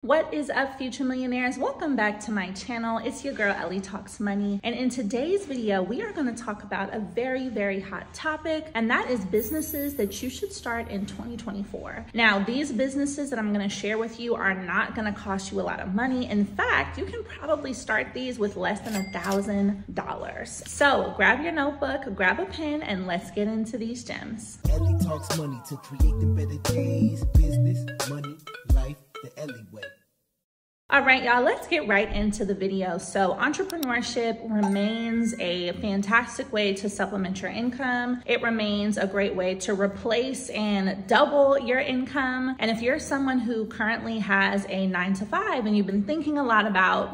What is up, future millionaires? Welcome back to my channel. It's your girl, Ellie Talks Money. And in today's video, we are going to talk about a very, very hot topic, and that is businesses that you should start in 2024. Now, these businesses that I'm going to share with you are not going to cost you a lot of money. In fact, you can probably start these with less than $1,000. So grab your notebook, grab a pen, and let's get into these gems. Ellie talks money to create the better days. Business, money, life, the Ellie way. All right, y'all, let's get right into the video. So entrepreneurship remains a fantastic way to supplement your income. It remains a great way to replace and double your income. And if you're someone who currently has a 9-to-5 and you've been thinking a lot about,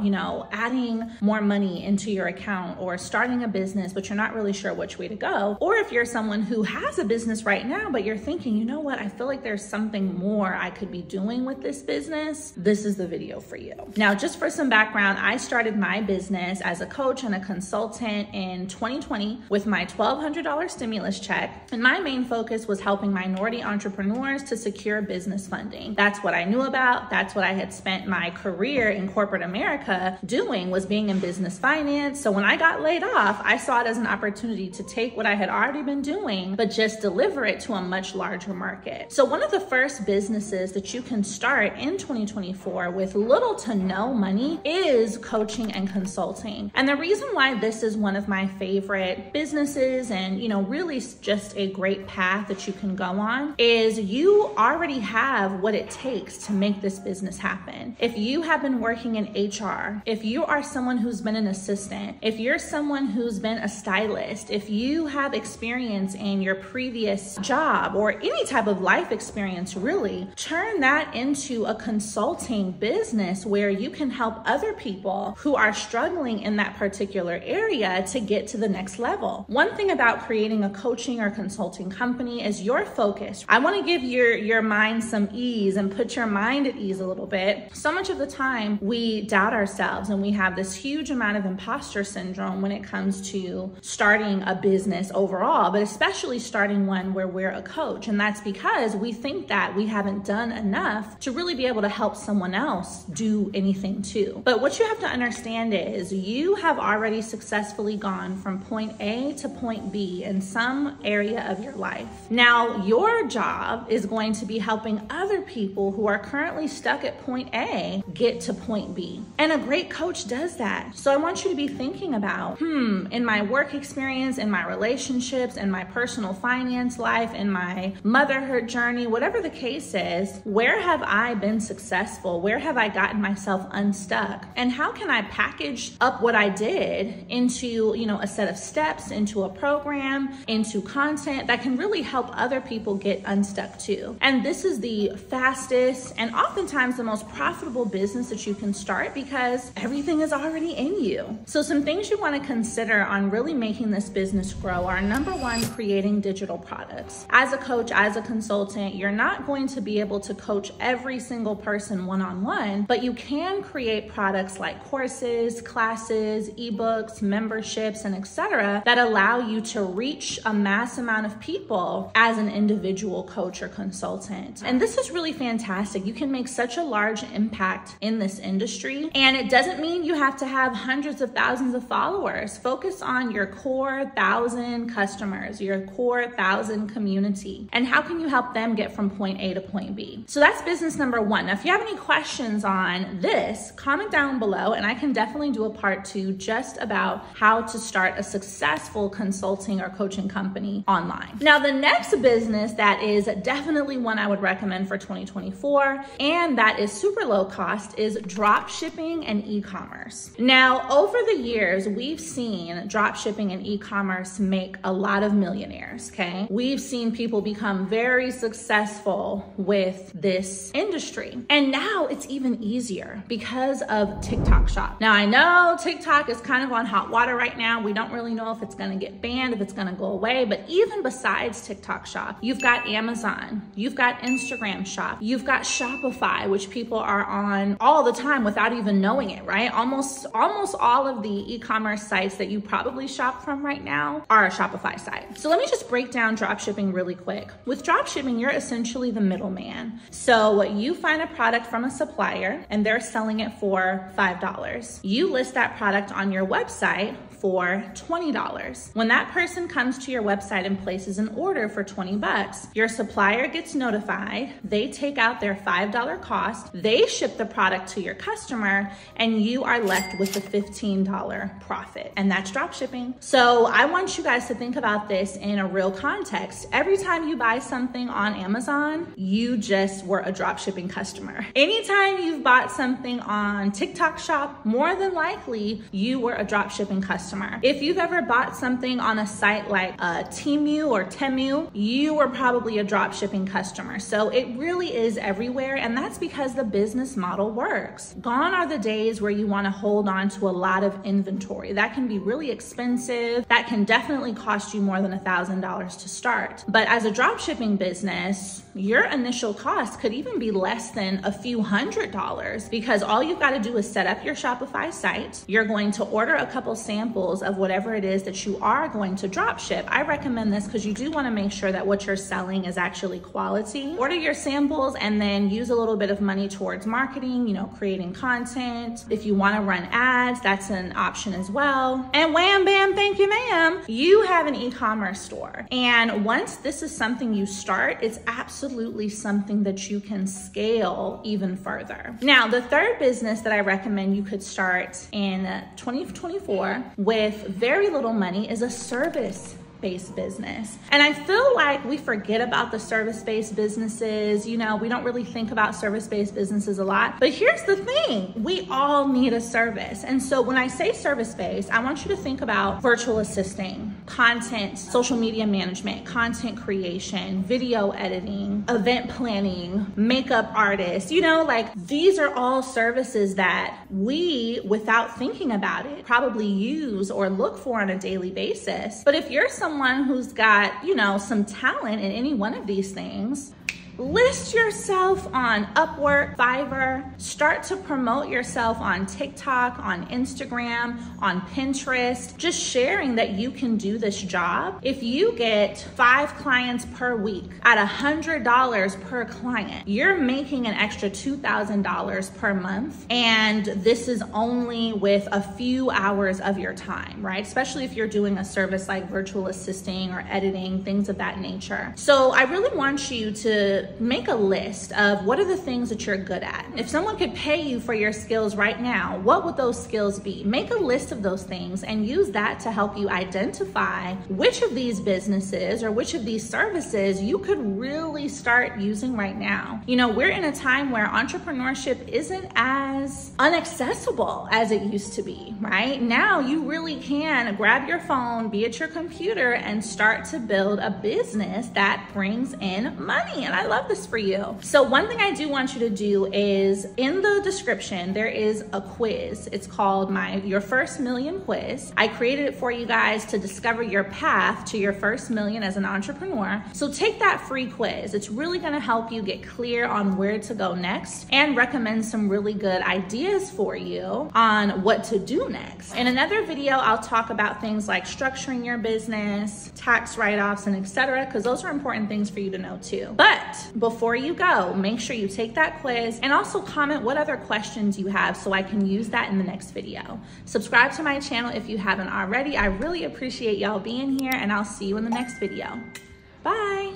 adding more money into your account or starting a business, but you're not really sure which way to go, or if you're someone who has a business right now, but you're thinking, you know what, I feel like there's something more I could be doing with this business, this is the video for you. Now, just for some background, I started my business as a coach and a consultant in 2020 with my $1,200 stimulus check. And my main focus was helping minority entrepreneurs to secure business funding. That's what I knew about. That's what I had spent my career in corporate America doing, was being in business finance. So when I got laid off, I saw it as an opportunity to take what I had already been doing, but just deliver it to a much larger market. So one of the first businesses that you can start in 2024 with little to no money is coaching and consulting. And the reason why this is one of my favorite businesses and, really just a great path that you can go on is you already have what it takes to make this business happen. If you have been working in HR, if you are someone who's been an assistant, if you're someone who's been a stylist, if you have experience in your previous job or any type of life experience, really, turn that into a consulting business where you can help other people who are struggling in that particular area to get to the next level. One thing about creating a coaching or consulting company is your focus. I want to give your mind some ease and put your mind at ease a little bit. So much of the time we doubt ourselves and we have this huge amount of imposter syndrome when it comes to starting a business overall, but especially starting one where we're a coach. And that's because we think that we haven't done enough to really be able to help someone else do anything too. But what you have to understand is you have already successfully gone from point A to point B in some area of your life. Now, your job is going to be helping other people who are currently stuck at point A get to point B. And a great coach does that. So I want you to be thinking about, in my work experience, in my relationships, in my personal finance life, in my motherhood journey, whatever the case is, where have I been successful? Where have I gotten myself unstuck? And how can I package up what I did into, a set of steps, into a program, into content that can really help other people get unstuck too? And this is the fastest and oftentimes the most profitable business that you can start because everything is already in you. So some things you want to consider on really making this business grow are, number one, creating digital products. As a coach, as a consultant, you're not going to be able to coach every single person one-on-one, but you can create products like courses, classes, ebooks, memberships, and etc. that allow you to reach a mass amount of people as an individual coach or consultant. And this is really fantastic. You can make such a large impact in this industry. And it doesn't mean you have to have hundreds of thousands of followers. Focus on your core 1,000 customers, your core 1,000 community, and how can you help them get from point A to point B? So that's business number one. Now, if you have any questions on this, comment down below and I can definitely do a part 2 just about how to start a successful consulting or coaching company online. Now, the next business that is definitely one I would recommend for 2024 and that is super low cost is drop shipping and e-commerce. Now, over the years, we've seen drop shipping and e-commerce make a lot of millionaires, okay? We've seen people become very successful with this industry. And now it's even easier because of TikTok Shop. Now, I know TikTok is kind of on hot water right now. We don't really know if it's gonna get banned, if it's gonna go away, but even besides TikTok Shop, you've got Amazon, you've got Instagram Shop, you've got Shopify, which people are on all the time without even knowing it, right? Almost all of the e-commerce sites that you probably shop from right now are a Shopify site. So let me just break down dropshipping really quick. With dropshipping, you're essentially the middleman. So you find a product from a supplier, and they're selling it for $5. You list that product on your website for $20. When that person comes to your website and places an order for 20 bucks, your supplier gets notified, they take out their $5 cost, they ship the product to your customer, and you are left with the $15 profit. And that's drop shipping. So I want you guys to think about this in a real context. Every time you buy something on Amazon, you just were a drop shipping customer. Anytime you've bought something on TikTok Shop, more than likely you were a drop shipping customer. If you've ever bought something on a site like Temu or Temu, you were probably a drop shipping customer. So it really is everywhere, and that's because the business model works. Gone are the days where you want to hold on to a lot of inventory. That can be really expensive. That can definitely cost you more than $1,000 to start. But as a drop shipping business, your initial cost could even be less than a few $100s, because all you've got to do is set up your Shopify site. You're going to order a couple samples of whatever it is that you are going to drop ship. I recommend this because you do want to make sure that what you're selling is actually quality. Order your samples and then use a little bit of money towards marketing, creating content. If you want to run ads, that's an option as well. And wham, bam, thank you, ma'am. You have an e-commerce store. And once this is something you start, it's absolutely something that you can scale even further. Now, the third business that I recommend you could start in 2024 with very little money is a service-based business. And I feel like we forget about the service-based businesses. We don't really think about service-based businesses a lot. But here's the thing, we all need a service. And so when I say service-based, I want you to think about virtual assisting, content, social media management, content creation, video editing, event planning, makeup artists. These are all services that we, without thinking about it, probably use or look for on a daily basis. But if you're someone who's got, some talent in any one of these things, list yourself on Upwork, Fiverr, start to promote yourself on TikTok, on Instagram, on Pinterest, just sharing that you can do this job. If you get 5 clients per week at $100 per client, you're making an extra $2,000 per month. And this is only with a few hours of your time, right? Especially if you're doing a service like virtual assisting or editing, things of that nature. So I really want you to make a list of what are the things that you're good at. If someone could pay you for your skills right now, what would those skills be? Make a list of those things and use that to help you identify which of these businesses or which of these services you could really start using right now. We're in a time where entrepreneurship isn't as inaccessible as it used to be, right? Now you really can grab your phone, be at your computer, and start to build a business that brings in money. And I love this for you. So one thing I do want you to do is, in the description, there is a quiz. It's called Your First Million Quiz. I created it for you guys to discover your path to your first million as an entrepreneur. So take that free quiz. It's really going to help you get clear on where to go next and recommend some really good ideas for you on what to do next. In another video, I'll talk about things like structuring your business, tax write-offs, and etc., because those are important things for you to know too. But before you go, make sure you take that quiz and also comment what other questions you have so I can use that in the next video. Subscribe to my channel if you haven't already. I really appreciate y'all being here, and I'll see you in the next video. Bye.